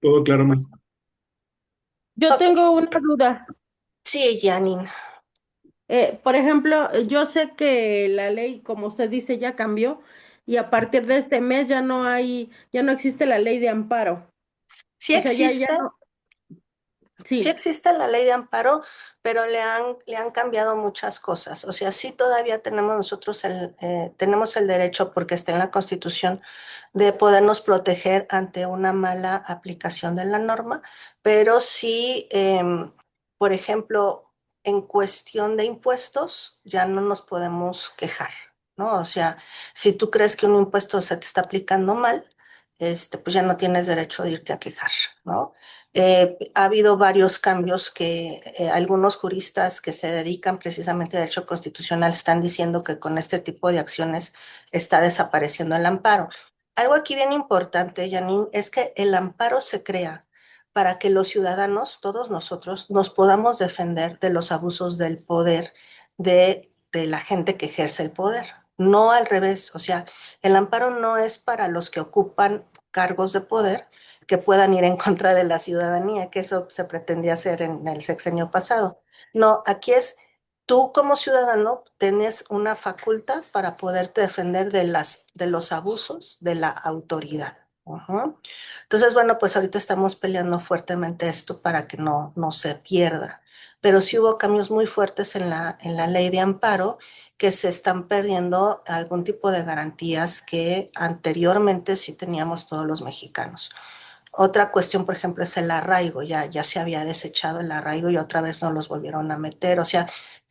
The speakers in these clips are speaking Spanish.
Todo claro, más. Yo Ok, tengo una duda. sí, Janine. Por ejemplo, yo sé que la ley, como usted dice, ya cambió y a partir de este mes ya no existe la ley de amparo. Sí O sea, ya existe, no, sí sí. existe la ley de amparo, pero le han cambiado muchas cosas. O sea, sí todavía tenemos nosotros tenemos el derecho, porque está en la Constitución, de podernos proteger ante una mala aplicación de la norma, pero sí, por ejemplo, en cuestión de impuestos, ya no nos podemos quejar, ¿no? O sea, si tú crees que un impuesto se te está aplicando mal, pues ya no tienes derecho de irte a quejar, ¿no? Ha habido varios cambios que algunos juristas que se dedican precisamente a derecho constitucional están diciendo que con este tipo de acciones está desapareciendo el amparo. Algo aquí bien importante, Janine, es que el amparo se crea para que los ciudadanos, todos nosotros, nos podamos defender de los abusos del poder de la gente que ejerce el poder. No al revés, o sea, el amparo no es para los que ocupan cargos de poder que puedan ir en contra de la ciudadanía, que eso se pretendía hacer en el sexenio pasado. No, aquí es tú como ciudadano tienes una facultad para poderte defender de los abusos de la autoridad. Ujú. Entonces, bueno, pues ahorita estamos peleando fuertemente esto para que no se pierda. Pero sí hubo cambios muy fuertes en la ley de amparo, que se están perdiendo algún tipo de garantías que anteriormente sí teníamos todos los mexicanos. Otra cuestión, por ejemplo, es el arraigo. Ya se había desechado el arraigo y otra vez nos los volvieron a meter. O sea,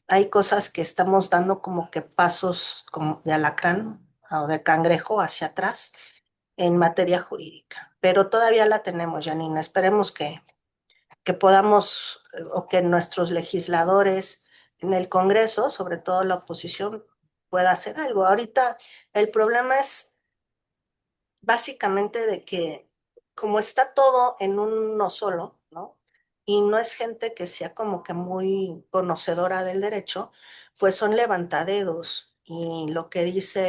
hay cosas que estamos dando como que pasos como de alacrán o de cangrejo hacia atrás en materia jurídica. Pero todavía la tenemos, Janina. Esperemos que podamos o que nuestros legisladores en el Congreso, sobre todo la oposición, pueda hacer algo. Ahorita el problema es básicamente de que como está todo en uno solo, ¿no? Y no es gente que sea como que muy conocedora del derecho, pues son levantadedos. Y lo que dice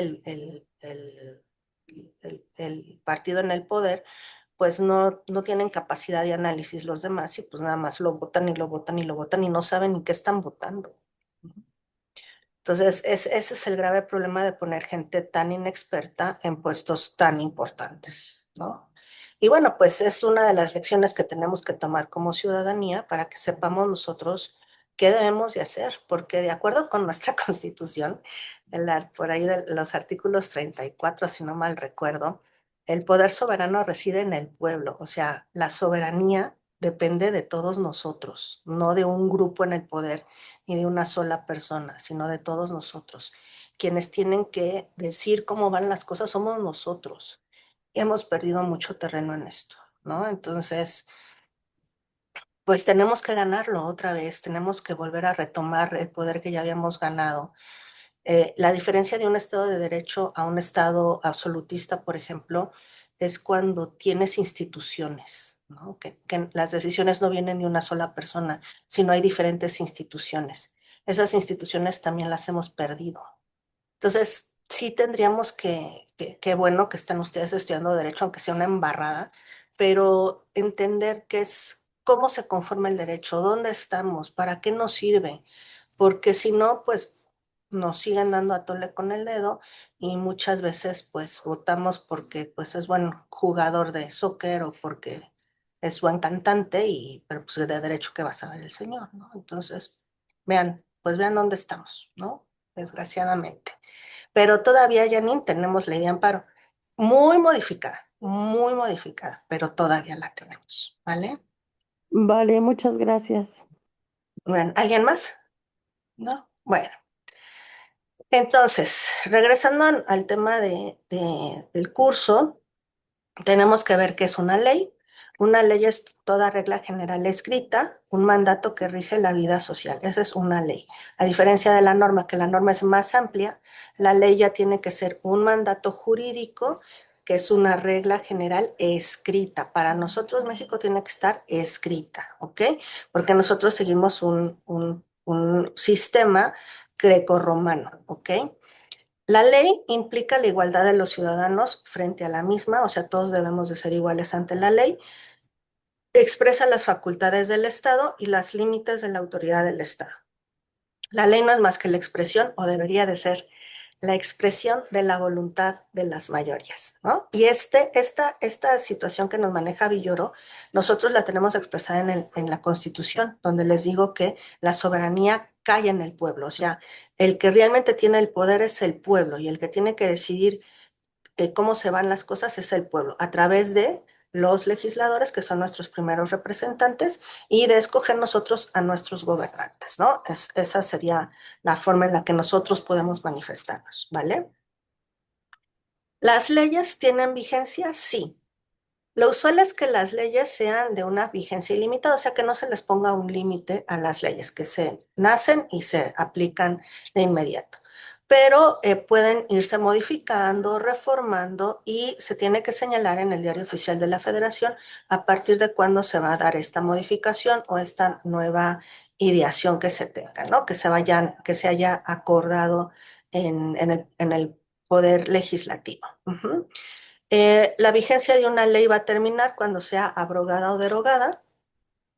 el partido en el poder, pues no tienen capacidad de análisis los demás y pues nada más lo votan y lo votan y lo votan y no saben ni qué están votando. Entonces, ese es el grave problema de poner gente tan inexperta en puestos tan importantes, ¿no? Y bueno, pues es una de las lecciones que tenemos que tomar como ciudadanía para que sepamos nosotros qué debemos de hacer, porque de acuerdo con nuestra Constitución, por ahí de los artículos 34, si no mal recuerdo, el poder soberano reside en el pueblo, o sea, la soberanía depende de todos nosotros, no de un grupo en el poder ni de una sola persona, sino de todos nosotros. Quienes tienen que decir cómo van las cosas somos nosotros. Y hemos perdido mucho terreno en esto, ¿no? Entonces, pues tenemos que ganarlo otra vez, tenemos que volver a retomar el poder que ya habíamos ganado. La diferencia de un Estado de Derecho a un Estado absolutista, por ejemplo, es cuando tienes instituciones, ¿no? Que las decisiones no vienen de una sola persona, sino hay diferentes instituciones. Esas instituciones también las hemos perdido. Entonces, sí tendríamos que bueno que están ustedes estudiando derecho, aunque sea una embarrada, pero entender qué es, cómo se conforma el derecho, dónde estamos, para qué nos sirve, porque si no, pues nos siguen dando a tole con el dedo y muchas veces pues votamos porque pues es buen jugador de soccer o porque es buen cantante y pero pues de derecho que va a saber el señor, ¿no? Entonces, vean dónde estamos, ¿no? Desgraciadamente. Pero todavía, Janine, tenemos ley de amparo muy modificada, pero todavía la tenemos, ¿vale? Vale, muchas gracias. Bueno, ¿alguien más? ¿No? Bueno, entonces, regresando al tema del curso, tenemos que ver qué es una ley. Una ley es toda regla general escrita, un mandato que rige la vida social. Esa es una ley. A diferencia de la norma, que la norma es más amplia, la ley ya tiene que ser un mandato jurídico, que es una regla general escrita. Para nosotros, México tiene que estar escrita, ¿ok? Porque nosotros seguimos un sistema grecorromano, ¿ok? La ley implica la igualdad de los ciudadanos frente a la misma, o sea, todos debemos de ser iguales ante la ley, expresa las facultades del Estado y los límites de la autoridad del Estado. La ley no es más que la expresión, o debería de ser, la expresión de la voluntad de las mayorías, ¿no? Y esta situación que nos maneja Villoro, nosotros la tenemos expresada en la Constitución, donde les digo que la soberanía cae en el pueblo, o sea, el que realmente tiene el poder es el pueblo y el que tiene que decidir cómo se van las cosas es el pueblo, a través de los legisladores, que son nuestros primeros representantes, y de escoger nosotros a nuestros gobernantes, ¿no? Esa sería la forma en la que nosotros podemos manifestarnos, ¿vale? ¿Las leyes tienen vigencia? Sí. Lo usual es que las leyes sean de una vigencia ilimitada, o sea, que no se les ponga un límite a las leyes, que se nacen y se aplican de inmediato. Pero pueden irse modificando, reformando y se tiene que señalar en el Diario Oficial de la Federación a partir de cuándo se va a dar esta modificación o esta nueva ideación que se tenga, ¿no? Que se haya acordado en el Poder Legislativo. Ujú. La vigencia de una ley va a terminar cuando sea abrogada o derogada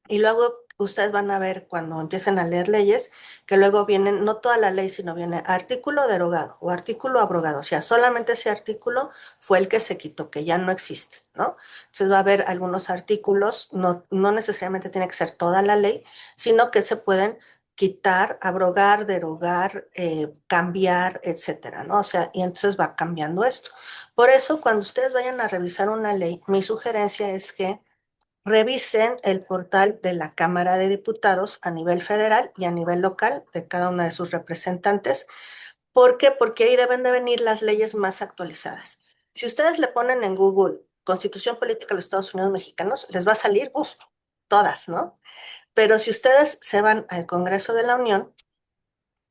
y luego ustedes van a ver cuando empiecen a leer leyes que luego vienen, no toda la ley, sino viene artículo derogado o artículo abrogado. O sea, solamente ese artículo fue el que se quitó, que ya no existe, ¿no? Entonces va a haber algunos artículos, no necesariamente tiene que ser toda la ley, sino que se pueden quitar, abrogar, derogar, cambiar, etcétera, ¿no? O sea, y entonces va cambiando esto. Por eso, cuando ustedes vayan a revisar una ley, mi sugerencia es que revisen el portal de la Cámara de Diputados a nivel federal y a nivel local de cada una de sus representantes. ¿Por qué? Porque ahí deben de venir las leyes más actualizadas. Si ustedes le ponen en Google Constitución Política de los Estados Unidos Mexicanos, les va a salir, todas, ¿no? Pero si ustedes se van al Congreso de la Unión,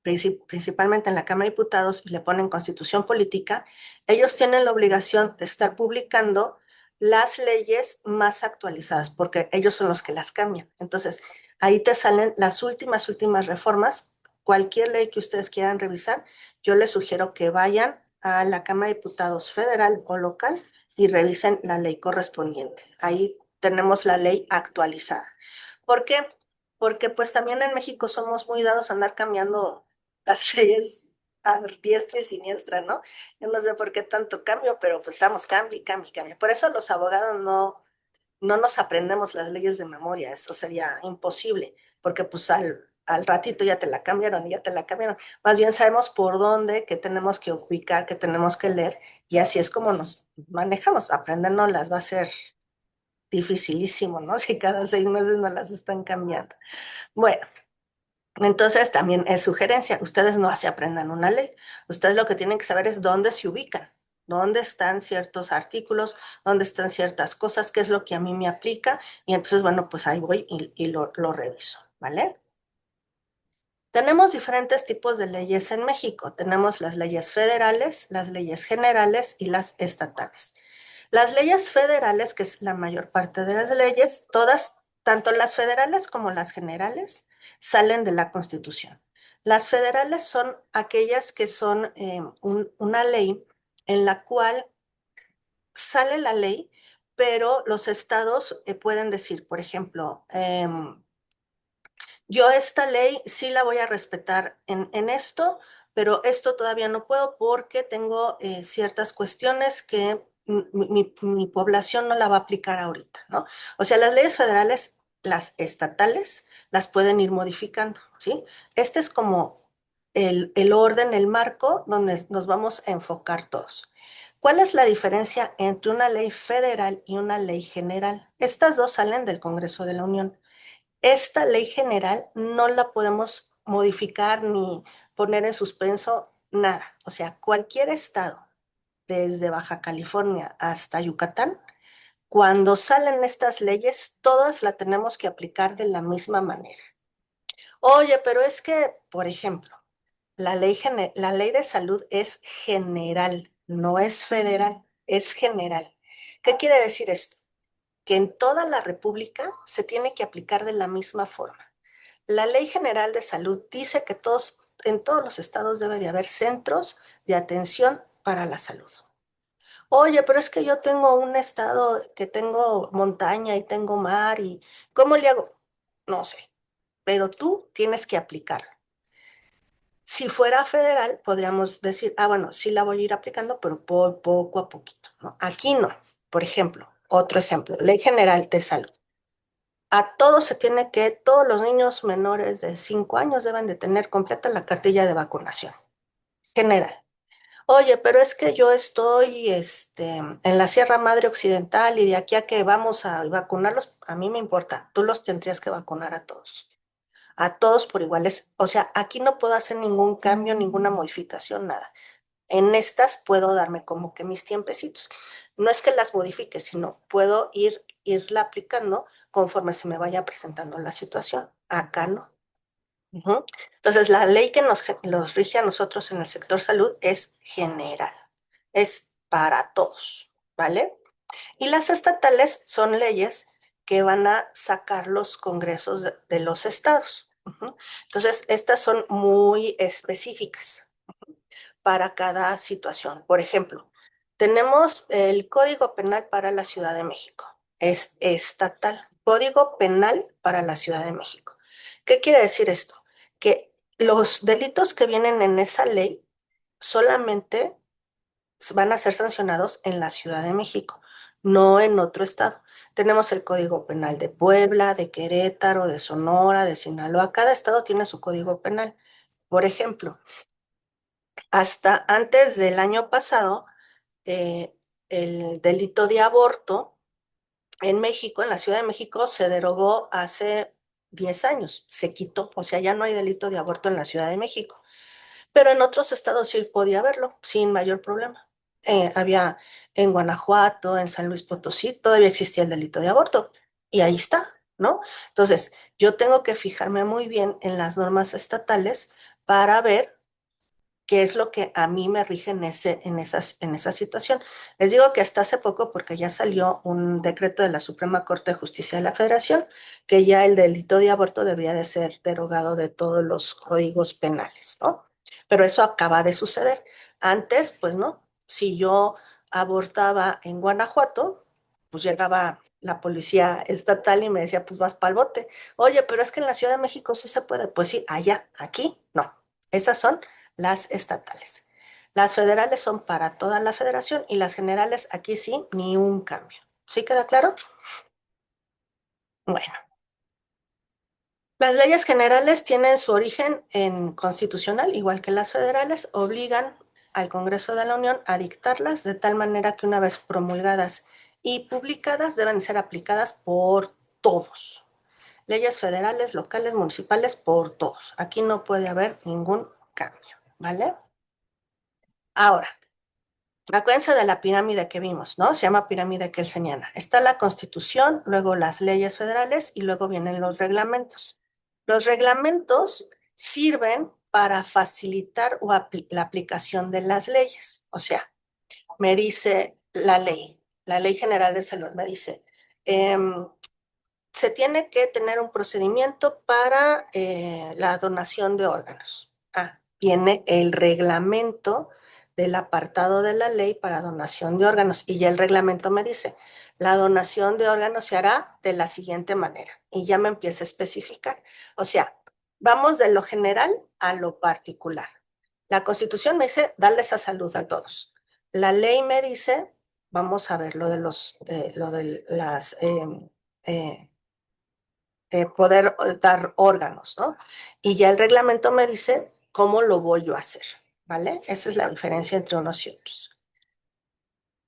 principalmente en la Cámara de Diputados, y le ponen Constitución Política, ellos tienen la obligación de estar publicando las leyes más actualizadas, porque ellos son los que las cambian. Entonces, ahí te salen las últimas reformas. Cualquier ley que ustedes quieran revisar, yo les sugiero que vayan a la Cámara de Diputados federal o local y revisen la ley correspondiente. Ahí tenemos la ley actualizada. ¿Por qué? Porque pues también en México somos muy dados a andar cambiando las leyes a diestra y siniestra, ¿no? Yo no sé por qué tanto cambio, pero pues estamos cambio. Por eso los abogados no nos aprendemos las leyes de memoria, eso sería imposible, porque pues al ratito ya te la cambiaron y ya te la cambiaron. Más bien sabemos por dónde, qué tenemos que ubicar, qué tenemos que leer, y así es como nos manejamos. Aprendernos las va a ser dificilísimo, ¿no? Si cada 6 meses nos las están cambiando. Bueno. Entonces, también es sugerencia, ustedes no se aprendan una ley, ustedes lo que tienen que saber es dónde se ubican, dónde están ciertos artículos, dónde están ciertas cosas, qué es lo que a mí me aplica, y entonces, bueno, pues ahí voy y lo reviso, ¿vale? Tenemos diferentes tipos de leyes en México. Tenemos las leyes federales, las leyes generales y las estatales. Las leyes federales, que es la mayor parte de las leyes, todas, tanto las federales como las generales, salen de la Constitución. Las federales son aquellas que son una ley en la cual sale la ley, pero los estados pueden decir, por ejemplo, yo esta ley sí la voy a respetar en esto, pero esto todavía no puedo porque tengo ciertas cuestiones que mi población no la va a aplicar ahorita, ¿no? O sea, las leyes federales, las estatales, las pueden ir modificando, ¿sí? Este es como el orden, el marco donde nos vamos a enfocar todos. ¿Cuál es la diferencia entre una ley federal y una ley general? Estas dos salen del Congreso de la Unión. Esta ley general no la podemos modificar ni poner en suspenso nada. O sea, cualquier estado, desde Baja California hasta Yucatán, cuando salen estas leyes, todas la tenemos que aplicar de la misma manera. Oye, pero es que, por ejemplo, la ley de salud es general, no es federal, es general. ¿Qué quiere decir esto? Que en toda la República se tiene que aplicar de la misma forma. La Ley General de Salud dice que en todos los estados debe de haber centros de atención para la salud. Oye, pero es que yo tengo un estado que tengo montaña y tengo mar y ¿cómo le hago? No sé, pero tú tienes que aplicar. Si fuera federal, podríamos decir, ah, bueno, sí la voy a ir aplicando, pero poco a poquito, ¿no? Aquí no. Por ejemplo, otro ejemplo, Ley General de Salud. A todos se tiene que, todos los niños menores de 5 años deben de tener completa la cartilla de vacunación general. Oye, pero es que yo estoy en la Sierra Madre Occidental y de aquí a que vamos a vacunarlos, a mí me importa, tú los tendrías que vacunar a todos por iguales. O sea, aquí no puedo hacer ningún cambio, ninguna modificación, nada. En estas puedo darme como que mis tiempecitos. No es que las modifique, sino puedo irla aplicando conforme se me vaya presentando la situación. Acá no. Ujú. Entonces, la ley que nos rige a nosotros en el sector salud es general, es para todos, ¿vale? Y las estatales son leyes que van a sacar los congresos de los estados. Ujú. Entonces, estas son muy específicas para cada situación. Por ejemplo, tenemos el Código Penal para la Ciudad de México. Es estatal. Código Penal para la Ciudad de México. ¿Qué quiere decir esto? Que los delitos que vienen en esa ley solamente van a ser sancionados en la Ciudad de México, no en otro estado. Tenemos el Código Penal de Puebla, de Querétaro, de Sonora, de Sinaloa. Cada estado tiene su código penal. Por ejemplo, hasta antes del año pasado, eh, el delito de aborto en México, en la Ciudad de México, se derogó hace 10 años, se quitó, o sea, ya no hay delito de aborto en la Ciudad de México, pero en otros estados sí podía haberlo sin mayor problema. Había en Guanajuato, en San Luis Potosí, todavía existía el delito de aborto y ahí está, ¿no? Entonces, yo tengo que fijarme muy bien en las normas estatales para ver qué es lo que a mí me rige en esa situación. Les digo que hasta hace poco, porque ya salió un decreto de la Suprema Corte de Justicia de la Federación, que ya el delito de aborto debería de ser derogado de todos los códigos penales, ¿no? Pero eso acaba de suceder. Antes, pues no, si yo abortaba en Guanajuato, pues llegaba la policía estatal y me decía, pues vas pa'l bote. Oye, pero es que en la Ciudad de México sí se puede. Pues sí, allá, aquí, no. Esas son las estatales. Las federales son para toda la federación y las generales aquí sí, ni un cambio. ¿Sí queda claro? Bueno, las leyes generales tienen su origen en constitucional, igual que las federales, obligan al Congreso de la Unión a dictarlas de tal manera que una vez promulgadas y publicadas deben ser aplicadas por todos. Leyes federales, locales, municipales, por todos. Aquí no puede haber ningún cambio, ¿vale? Ahora, acuérdense de la pirámide que vimos, ¿no? Se llama pirámide kelseniana. Está la Constitución, luego las leyes federales y luego vienen los reglamentos. Los reglamentos sirven para facilitar la aplicación de las leyes. O sea, me dice la Ley General de Salud, me dice, em, se tiene que tener un procedimiento para la donación de órganos. Ah, viene el reglamento del apartado de la ley para donación de órganos y ya el reglamento me dice, la donación de órganos se hará de la siguiente manera y ya me empieza a especificar. O sea, vamos de lo general a lo particular. La Constitución me dice darles a salud a todos. La ley me dice, vamos a ver lo de las eh, poder dar órganos, ¿no? Y ya el reglamento me dice cómo lo voy yo a hacer, ¿vale? Esa es la diferencia entre unos y otros.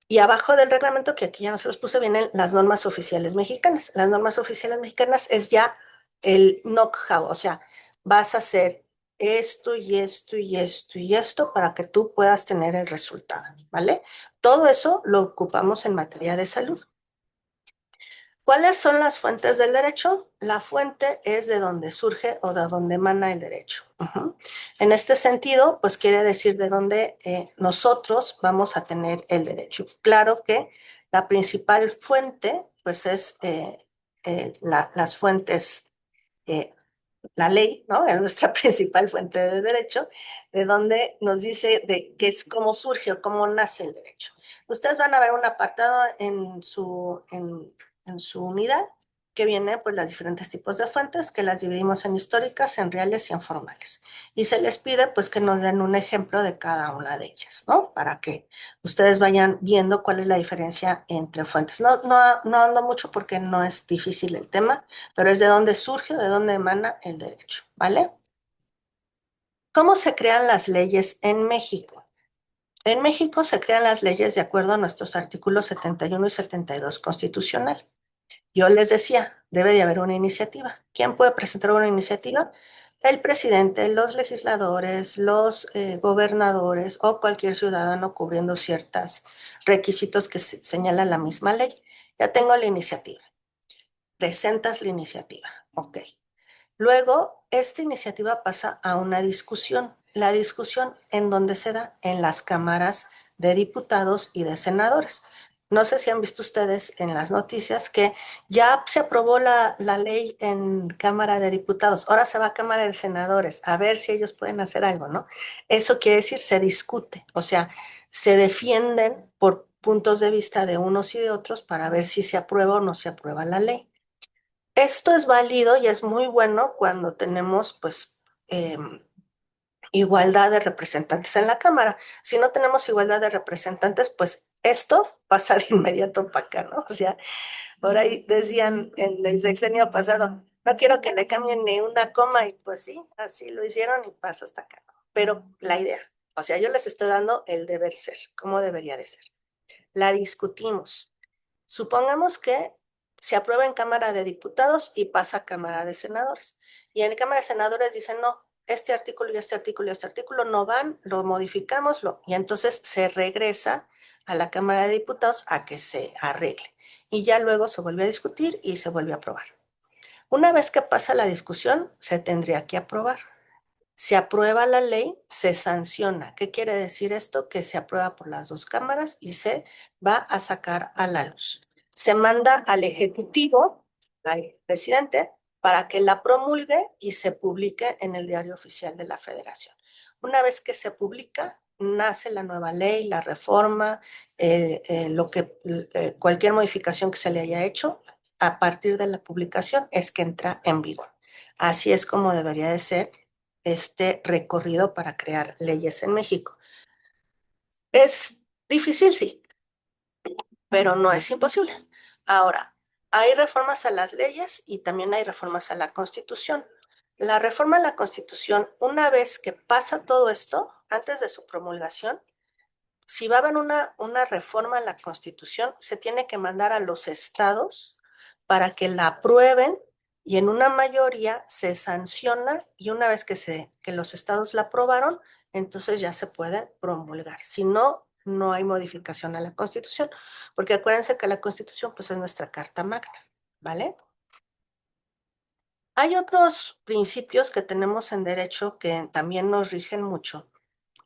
Y abajo del reglamento, que aquí ya no se los puse, vienen las normas oficiales mexicanas. Las normas oficiales mexicanas es ya el know-how, o sea, vas a hacer esto y esto y esto y esto para que tú puedas tener el resultado, ¿vale? Todo eso lo ocupamos en materia de salud. ¿Cuáles son las fuentes del derecho? La fuente es de donde surge o de donde emana el derecho. Ujú. En este sentido, pues quiere decir de dónde nosotros vamos a tener el derecho. Claro que la principal fuente, pues es las fuentes, eh, la ley, ¿no? Es nuestra principal fuente de derecho, de donde nos dice de qué es cómo surge o cómo nace el derecho. Ustedes van a ver un apartado en su unidad que viene pues las diferentes tipos de fuentes que las dividimos en históricas, en reales y en formales. Y se les pide pues que nos den un ejemplo de cada una de ellas, ¿no? Para que ustedes vayan viendo cuál es la diferencia entre fuentes. No ando mucho porque no es difícil el tema, pero es de dónde surge, de dónde emana el derecho, ¿vale? ¿Cómo se crean las leyes en México? En México se crean las leyes de acuerdo a nuestros artículos 71 y 72 constitucional. Yo les decía, debe de haber una iniciativa. ¿Quién puede presentar una iniciativa? El presidente, los legisladores, los gobernadores o cualquier ciudadano cubriendo ciertos requisitos que señala la misma ley. Ya tengo la iniciativa. Presentas la iniciativa. Ok. Luego, esta iniciativa pasa a una discusión. La discusión en donde se da en las cámaras de diputados y de senadores. No sé si han visto ustedes en las noticias que ya se aprobó la ley en Cámara de Diputados. Ahora se va a Cámara de Senadores a ver si ellos pueden hacer algo, ¿no? Eso quiere decir se discute, o sea, se defienden por puntos de vista de unos y de otros para ver si se aprueba o no se aprueba la ley. Esto es válido y es muy bueno cuando tenemos, pues, igualdad de representantes en la Cámara. Si no tenemos igualdad de representantes, pues esto pasa de inmediato para acá, ¿no? O sea, por ahí decían en el sexenio pasado, no quiero que le cambien ni una coma y pues sí, así lo hicieron y pasa hasta acá, ¿no? Pero la idea, o sea, yo les estoy dando el deber ser, cómo debería de ser. La discutimos. Supongamos que se aprueba en Cámara de Diputados y pasa a Cámara de Senadores. Y en Cámara de Senadores dicen, no, este artículo y este artículo y este artículo no van, lo modificamos, y entonces se regresa a la Cámara de Diputados a que se arregle. Y ya luego se vuelve a discutir y se vuelve a aprobar. Una vez que pasa la discusión, se tendría que aprobar. Se aprueba la ley, se sanciona. ¿Qué quiere decir esto? Que se aprueba por las dos cámaras y se va a sacar a la luz. Se manda al Ejecutivo, al presidente, para que la promulgue y se publique en el Diario Oficial de la Federación. Una vez que se publica, nace la nueva ley, la reforma, cualquier modificación que se le haya hecho, a partir de la publicación es que entra en vigor. Así es como debería de ser este recorrido para crear leyes en México. Es difícil, sí, pero no es imposible. Ahora, hay reformas a las leyes y también hay reformas a la Constitución. La reforma a la Constitución, una vez que pasa todo esto, antes de su promulgación, si va a haber una reforma a la Constitución, se tiene que mandar a los estados para que la aprueben y en una mayoría se sanciona y una vez que los estados la aprobaron, entonces ya se puede promulgar. Si no, no hay modificación a la Constitución, porque acuérdense que la Constitución pues es nuestra carta magna, ¿vale? Hay otros principios que tenemos en derecho que también nos rigen mucho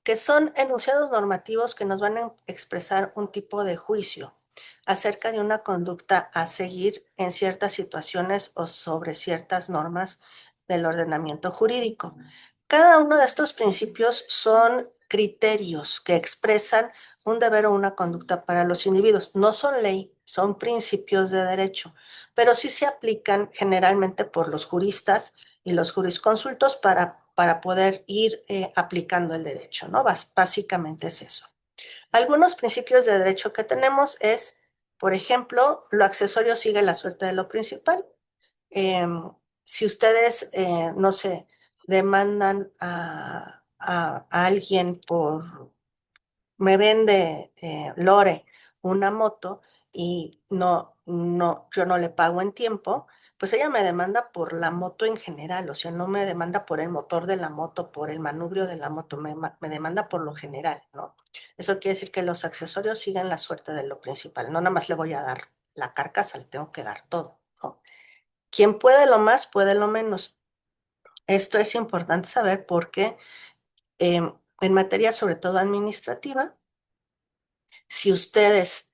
que son enunciados normativos que nos van a expresar un tipo de juicio acerca de una conducta a seguir en ciertas situaciones o sobre ciertas normas del ordenamiento jurídico. Cada uno de estos principios son criterios que expresan un deber o una conducta para los individuos. No son ley, son principios de derecho, pero sí se aplican generalmente por los juristas y los jurisconsultos para poder ir aplicando el derecho, ¿no? Básicamente es eso. Algunos principios de derecho que tenemos es, por ejemplo, lo accesorio sigue la suerte de lo principal. Eh, si ustedes, no sé, demandan a alguien me vende Lore una moto y yo no le pago en tiempo, pues ella me demanda por la moto en general, o sea, no me demanda por el motor de la moto, por el manubrio de la moto, me demanda por lo general, ¿no? Eso quiere decir que los accesorios siguen la suerte de lo principal, no nada más le voy a dar la carcasa, le tengo que dar todo, ¿no? Quien puede lo más, puede lo menos. Esto es importante saber porque en materia sobre todo administrativa, si ustedes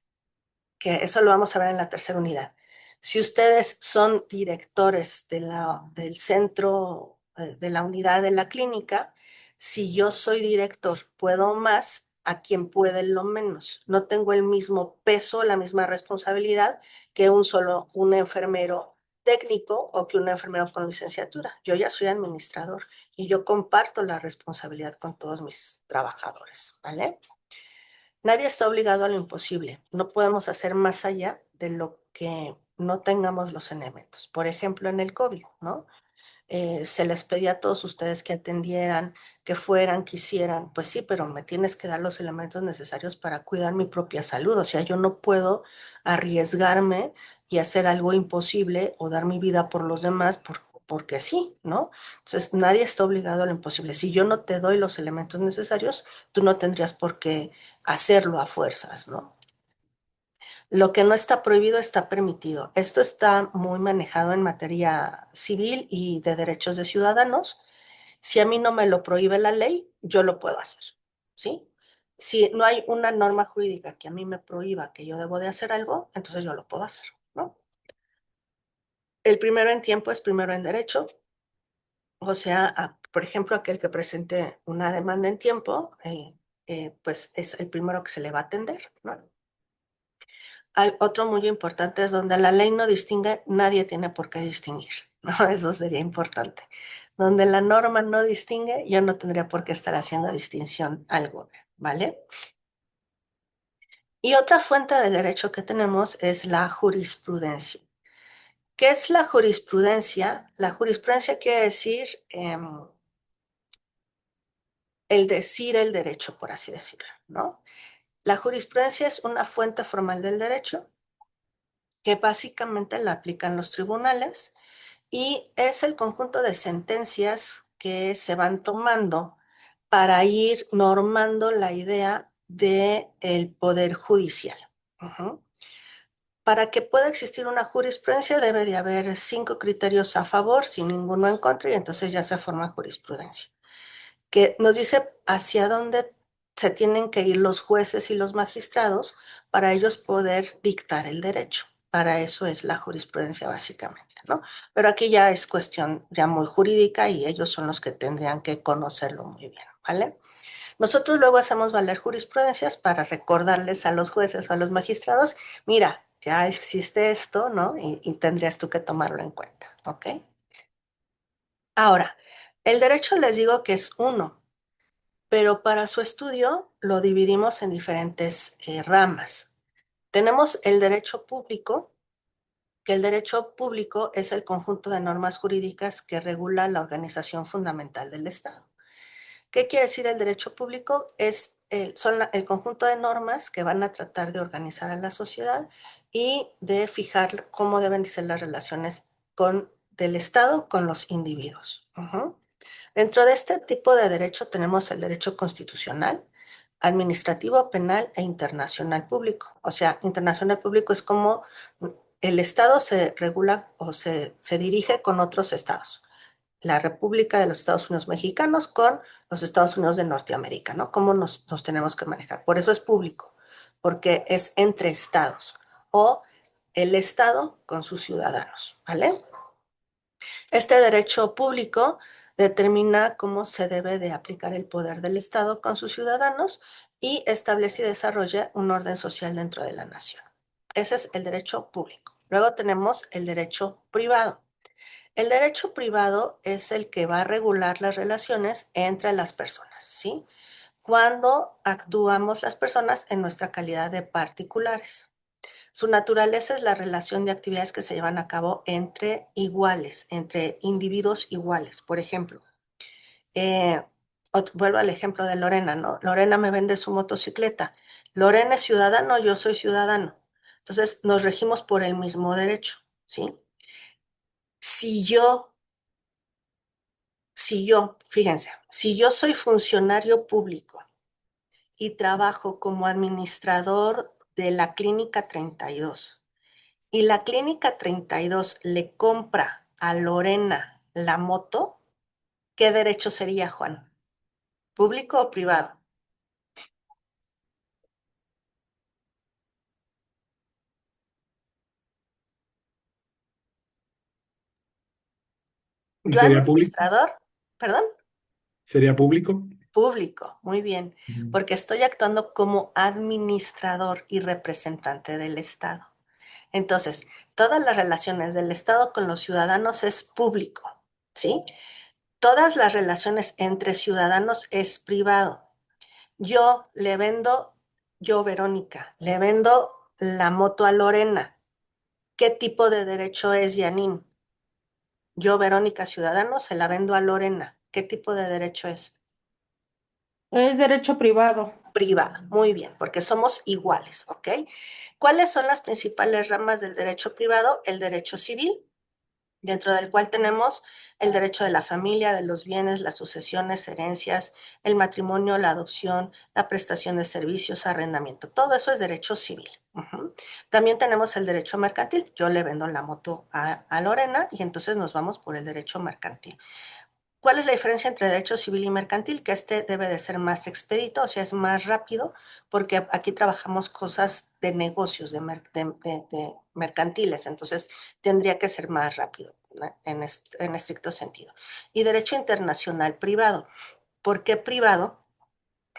que eso lo vamos a ver en la tercera unidad. Si ustedes son directores del centro, de la unidad de la clínica, si yo soy director, puedo más, a quien puede lo menos. No tengo el mismo peso, la misma responsabilidad que un enfermero técnico o que un enfermero con licenciatura. Yo ya soy administrador y yo comparto la responsabilidad con todos mis trabajadores, ¿vale? Nadie está obligado a lo imposible. No podemos hacer más allá de lo que no tengamos los elementos. Por ejemplo, en el COVID, ¿no? Se les pedía a todos ustedes que atendieran, que fueran, que hicieran, pues sí, pero me tienes que dar los elementos necesarios para cuidar mi propia salud. O sea, yo no puedo arriesgarme y hacer algo imposible o dar mi vida por los demás porque sí, ¿no? Entonces, nadie está obligado a lo imposible. Si yo no te doy los elementos necesarios, tú no tendrías por qué hacerlo a fuerzas, ¿no? Lo que no está prohibido está permitido. Esto está muy manejado en materia civil y de derechos de ciudadanos. Si a mí no me lo prohíbe la ley, yo lo puedo hacer, ¿sí? Si no hay una norma jurídica que a mí me prohíba que yo debo de hacer algo, entonces yo lo puedo hacer, ¿no? El primero en tiempo es primero en derecho, o sea, por ejemplo, aquel que presente una demanda en tiempo, pues es el primero que se le va a atender, ¿no? Hay otro muy importante, es donde la ley no distingue, nadie tiene por qué distinguir, ¿no? Eso sería importante. Donde la norma no distingue, yo no tendría por qué estar haciendo distinción alguna, ¿vale? Y otra fuente de derecho que tenemos es la jurisprudencia. ¿Qué es la jurisprudencia? La jurisprudencia quiere decir el decir el derecho, por así decirlo, ¿no? La jurisprudencia es una fuente formal del derecho que básicamente la aplican los tribunales y es el conjunto de sentencias que se van tomando para ir normando la idea del poder judicial. Ujú. Para que pueda existir una jurisprudencia debe de haber 5 criterios a favor, sin ninguno en contra, y entonces ya se forma jurisprudencia, que nos dice hacia dónde se tienen que ir los jueces y los magistrados para ellos poder dictar el derecho. Para eso es la jurisprudencia básicamente, ¿no? Pero aquí ya es cuestión ya muy jurídica y ellos son los que tendrían que conocerlo muy bien, ¿vale? Nosotros luego hacemos valer jurisprudencias para recordarles a los jueces o a los magistrados, mira, ya existe esto, ¿no? Y tendrías tú que tomarlo en cuenta, ¿ok? Ahora, el derecho les digo que es uno, pero para su estudio lo dividimos en diferentes ramas. Tenemos el derecho público, que el derecho público es el conjunto de normas jurídicas que regula la organización fundamental del Estado. ¿Qué quiere decir el derecho público? Son el conjunto de normas que van a tratar de organizar a la sociedad y de fijar cómo deben ser las relaciones del Estado con los individuos. Ujú. Dentro de este tipo de derecho tenemos el derecho constitucional, administrativo, penal e internacional público. O sea, internacional público es como el Estado se regula o se dirige con otros estados. La República de los Estados Unidos Mexicanos con los Estados Unidos de Norteamérica, ¿no? ¿Cómo nos tenemos que manejar? Por eso es público, porque es entre estados o el Estado con sus ciudadanos, ¿vale? Este derecho público determina cómo se debe de aplicar el poder del Estado con sus ciudadanos y establece y desarrolla un orden social dentro de la nación. Ese es el derecho público. Luego tenemos el derecho privado. El derecho privado es el que va a regular las relaciones entre las personas, ¿sí? Cuando actuamos las personas en nuestra calidad de particulares. Su naturaleza es la relación de actividades que se llevan a cabo entre iguales, entre individuos iguales. Por ejemplo, eh, vuelvo al ejemplo de Lorena, ¿no? Lorena me vende su motocicleta. Lorena es ciudadano, yo soy ciudadano. Entonces, nos regimos por el mismo derecho, ¿sí? Si yo, fíjense, si yo soy funcionario público y trabajo como administrador de la Clínica 32, y la Clínica 32 le compra a Lorena la moto, ¿qué derecho sería, Juan? ¿Público o privado? Yo ¿Sería público? administrador, perdón, ¿Sería público? Público, muy bien, Ujú. porque estoy actuando como administrador y representante del Estado. Entonces, todas las relaciones del Estado con los ciudadanos es público, ¿sí? Todas las relaciones entre ciudadanos es privado. Yo le vendo, yo, Verónica, le vendo la moto a Lorena. ¿Qué tipo de derecho es, Janine? Yo, Verónica Ciudadano, se la vendo a Lorena. ¿Qué tipo de derecho es? Es derecho privado. Privado. Muy bien, porque somos iguales, ¿ok? ¿Cuáles son las principales ramas del derecho privado? El derecho civil, dentro del cual tenemos el derecho de la familia, de los bienes, las sucesiones, herencias, el matrimonio, la adopción, la prestación de servicios, arrendamiento. Todo eso es derecho civil. Ujú. También tenemos el derecho mercantil. Yo le vendo la moto a Lorena y entonces nos vamos por el derecho mercantil. ¿Cuál es la diferencia entre derecho civil y mercantil? Que este debe de ser más expedito, o sea, es más rápido, porque aquí trabajamos cosas de negocios, de mercantiles, entonces tendría que ser más rápido, ¿no? En estricto sentido. Y derecho internacional privado. ¿Por qué privado?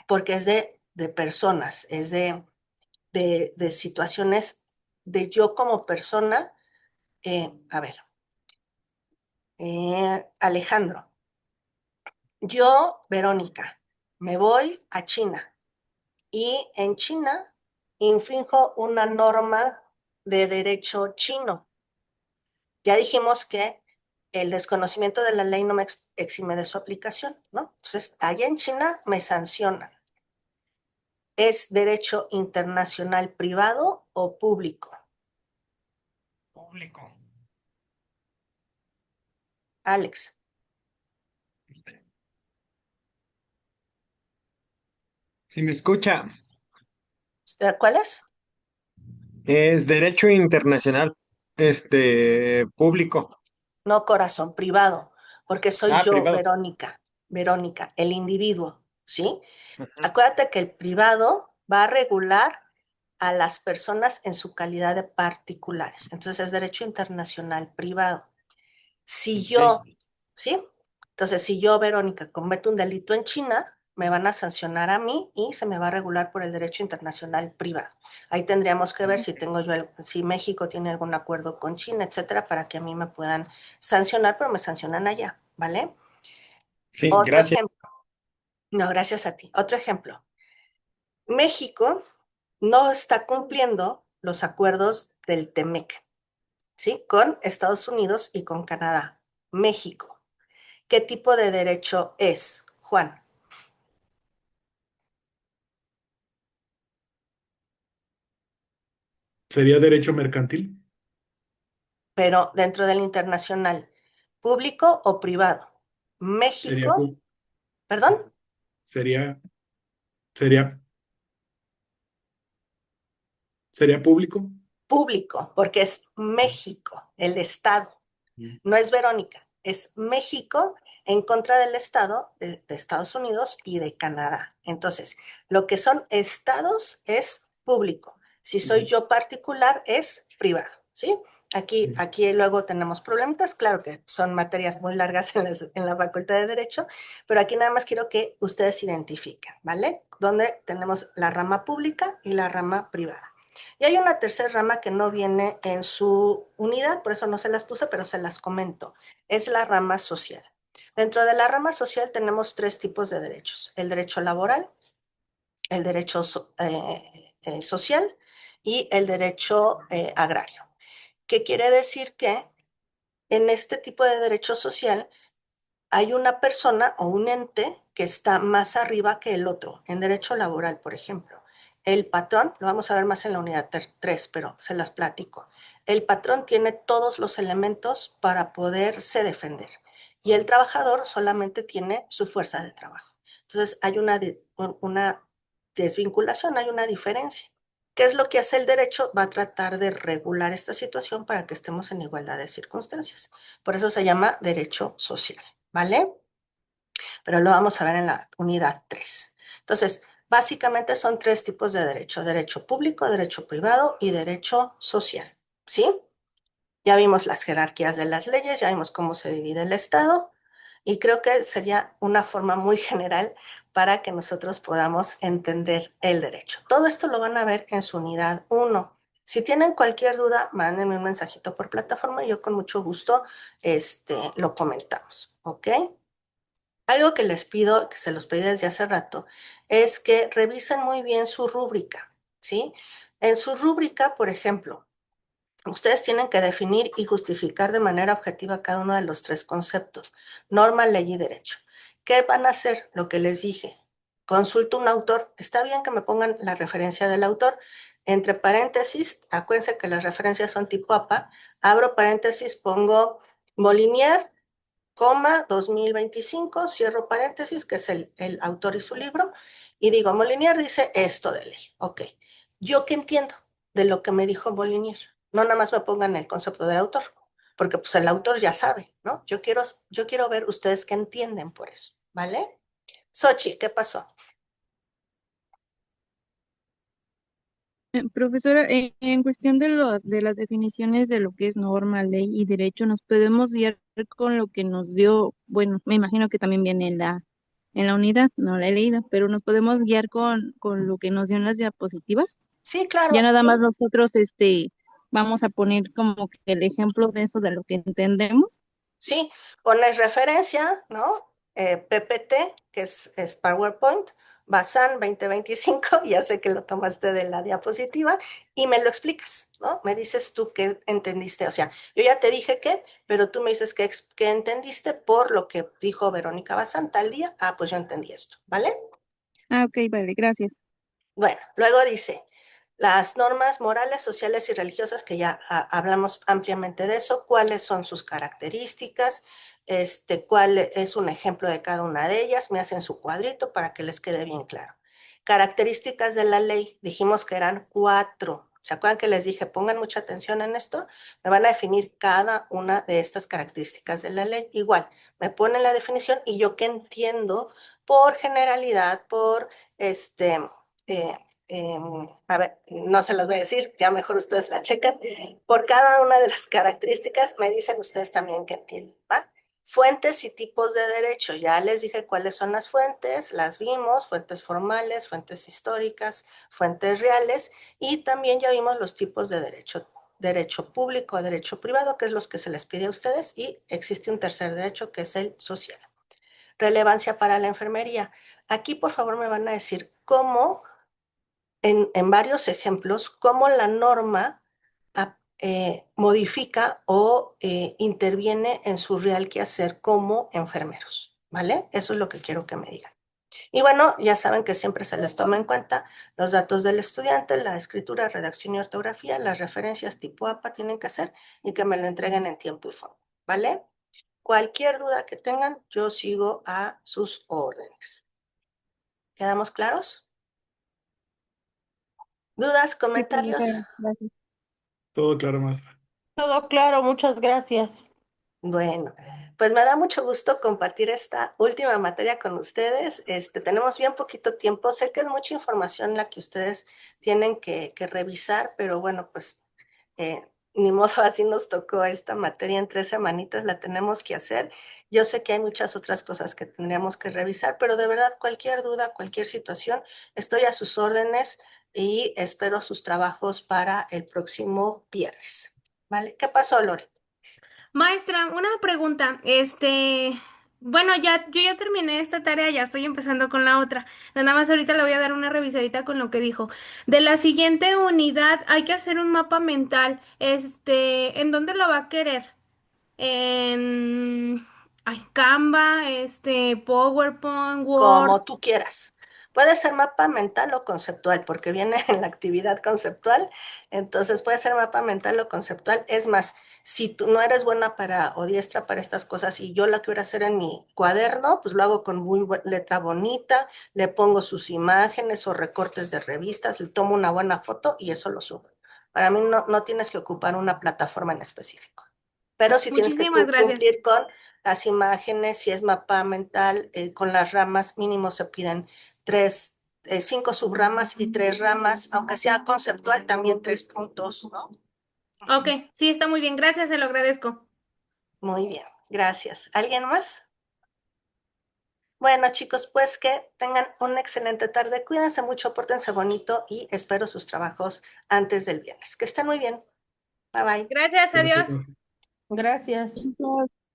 Porque es de personas, es de situaciones de yo como persona. A ver, Alejandro. Yo, Verónica, me voy a China y en China infrinjo una norma de derecho chino. Ya dijimos que el desconocimiento de la ley no me exime de su aplicación, ¿no? Entonces, allá en China me sancionan. ¿Es derecho internacional privado o público? Público. Alex, Si me escucha, ¿cuál es? es derecho internacional, público. No, corazón, privado, porque soy Ah, yo, privado. Verónica, Verónica, el individuo, ¿sí? Ajá. Acuérdate que el privado va a regular a las personas en su calidad de particulares. Entonces es derecho internacional privado. Si Ok. yo, ¿sí? Entonces, si yo, Verónica, cometo un delito en China, me van a sancionar a mí y se me va a regular por el derecho internacional privado. Ahí tendríamos que ver si tengo yo, si México tiene algún acuerdo con China, etcétera, para que a mí me puedan sancionar, pero me sancionan allá, ¿vale? Sí, Otro gracias. ejemplo. No, gracias a ti. Otro ejemplo. México no está cumpliendo los acuerdos del TEMEC, ¿sí? Con Estados Unidos y con Canadá. México. ¿Qué tipo de derecho es, Juan? ¿Sería derecho mercantil? Pero dentro del internacional, ¿público o privado? Sería, México, pu- perdón, sería, sería, sería público. público, porque es México, el Estado. Mm. No es Verónica, es México en contra del Estado de Estados Unidos y de Canadá. Entonces, lo que son estados es público. Si soy Ujú. yo particular, es privado, ¿sí? Aquí luego tenemos problemitas, claro que son materias muy largas en la Facultad de Derecho, pero aquí nada más quiero que ustedes identifiquen, ¿vale? Donde tenemos la rama pública y la rama privada. Y hay una tercera rama que no viene en su unidad, por eso no se las puse, pero se las comento. Es la rama social. Dentro de la rama social tenemos tres tipos de derechos. El derecho laboral, el derecho social y el derecho agrario. ¿Qué quiere decir? Que en este tipo de derecho social hay una persona o un ente que está más arriba que el otro. En derecho laboral, por ejemplo, el patrón, lo vamos a ver más en la unidad 3, pero se las platico. El patrón tiene todos los elementos para poderse defender y el trabajador solamente tiene su fuerza de trabajo. Entonces hay una desvinculación, hay una diferencia. ¿Qué es lo que hace el derecho? Va a tratar de regular esta situación para que estemos en igualdad de circunstancias. Por eso se llama derecho social. ¿Vale? Pero lo vamos a ver en la unidad 3. Entonces, básicamente son tres tipos de derecho: derecho público, derecho privado y derecho social, ¿sí? Ya vimos las jerarquías de las leyes, ya vimos cómo se divide el Estado y creo que sería una forma muy general para que nosotros podamos entender el derecho. Todo esto lo van a ver en su unidad 1. Si tienen cualquier duda, mándenme un mensajito por plataforma y yo con mucho gusto lo comentamos, ¿ok? Algo que les pido, que se los pedí desde hace rato, es que revisen muy bien su rúbrica, ¿sí? En su rúbrica, por ejemplo, ustedes tienen que definir y justificar de manera objetiva cada uno de los tres conceptos: norma, ley y derecho. ¿Qué van a hacer? Lo que les dije. Consulta un autor. Está bien que me pongan la referencia del autor. Entre paréntesis, acuérdense que las referencias son tipo APA. Abro paréntesis, pongo Molinier, 2025, cierro paréntesis, que es el autor y su libro, y digo, Molinier dice esto de ley. Ok. ¿Yo qué entiendo de lo que me dijo Molinier? No nada más me pongan el concepto del autor, porque pues el autor ya sabe, ¿no? Yo quiero ver ustedes qué entienden por eso, ¿vale? Sochi, ¿qué pasó? Profesora, en cuestión de de las definiciones de lo que es norma, ley y derecho, ¿nos podemos guiar con lo que nos dio? Bueno, me imagino que también viene en en la unidad, no la he leído, pero ¿nos podemos guiar con lo que nos dio en las diapositivas? Sí, Ya claro, nada sí. más nosotros, vamos a poner como que el ejemplo de eso, de lo que entendemos. Sí, pones referencia, ¿no? PPT, que es PowerPoint, Bazán 2025, ya sé que lo tomaste de la diapositiva, y me lo explicas, ¿no? Me dices tú qué entendiste, o sea, yo ya te dije qué, pero tú me dices qué entendiste por lo que dijo Verónica Bazán tal día. Ah, pues yo entendí esto, ¿vale? Ah, ok, vale, gracias. Bueno, luego dice, las normas morales, sociales y religiosas, que ya hablamos ampliamente de eso, cuáles son sus características, cuál es un ejemplo de cada una de ellas, me hacen su cuadrito para que les quede bien claro. Características de la ley, dijimos que eran 4. ¿Se acuerdan que les dije, pongan mucha atención en esto? Me van a definir cada una de estas características de la ley. Igual, me ponen la definición y yo qué entiendo por generalidad, por este eh, a ver, no se las voy a decir, ya mejor ustedes la checan. Por cada una de las características me dicen ustedes también qué entienden, ¿va? Fuentes y tipos de derecho. Ya les dije cuáles son las fuentes, las vimos: fuentes formales, fuentes históricas, fuentes reales, y también ya vimos los tipos de derecho: derecho público, derecho privado, que es los que se les pide a ustedes, y existe un tercer derecho que es el social. Relevancia para la enfermería. Aquí, por favor, me van a decir cómo, en varios ejemplos, cómo la norma modifica o interviene en su real quehacer como enfermeros, ¿vale? Eso es lo que quiero que me digan. Y bueno, ya saben que siempre se les toma en cuenta los datos del estudiante, la escritura, redacción y ortografía, las referencias tipo APA tienen que hacer, y que me lo entreguen en tiempo y forma, ¿vale? Cualquier duda que tengan, yo sigo a sus órdenes. ¿Quedamos claros? ¿Dudas, Sí, comentarios? profesora, gracias. Todo claro, maestra. Todo claro, muchas gracias. Bueno, pues me da mucho gusto compartir esta última materia con ustedes. Tenemos bien poquito tiempo. Sé que es mucha información la que ustedes tienen que revisar, pero bueno, pues eh, ni modo, así nos tocó esta materia en 3 semanitas, la tenemos que hacer. Yo sé que hay muchas otras cosas que tendríamos que revisar, pero de verdad, cualquier duda, cualquier situación, estoy a sus órdenes y espero sus trabajos para el próximo viernes. ¿Vale? ¿Qué pasó, Lore? Maestra, una pregunta. Bueno, yo ya terminé esta tarea, ya estoy empezando con la otra. Nada más ahorita le voy a dar una revisadita con lo que dijo. De la siguiente unidad hay que hacer un mapa mental. ¿En dónde lo va a querer? En, Canva, PowerPoint, Word. Como tú quieras. Puede ser mapa mental o conceptual, porque viene en la actividad conceptual. Entonces puede ser mapa mental o conceptual. Es más, si tú no eres buena para o diestra para estas cosas y yo la quiero hacer en mi cuaderno, pues lo hago con muy letra bonita, le pongo sus imágenes o recortes de revistas, le tomo una buena foto y eso lo subo. Para mí no tienes que ocupar una plataforma en específico, pero sí tienes que Muchísimas gracias. cumplir con las imágenes. Si es mapa mental, con las ramas mínimo se piden 5 subramas y 3 ramas, aunque sea conceptual, también 3 puntos, ¿no? Ok, sí, está muy bien. Gracias, se lo agradezco. Muy bien, gracias. ¿Alguien más? Bueno, chicos, pues que tengan una excelente tarde. Cuídense mucho, pórtense bonito y espero sus trabajos antes del viernes. Que estén muy bien. Bye bye. Gracias, adiós. Perfecto. Gracias. Gracias.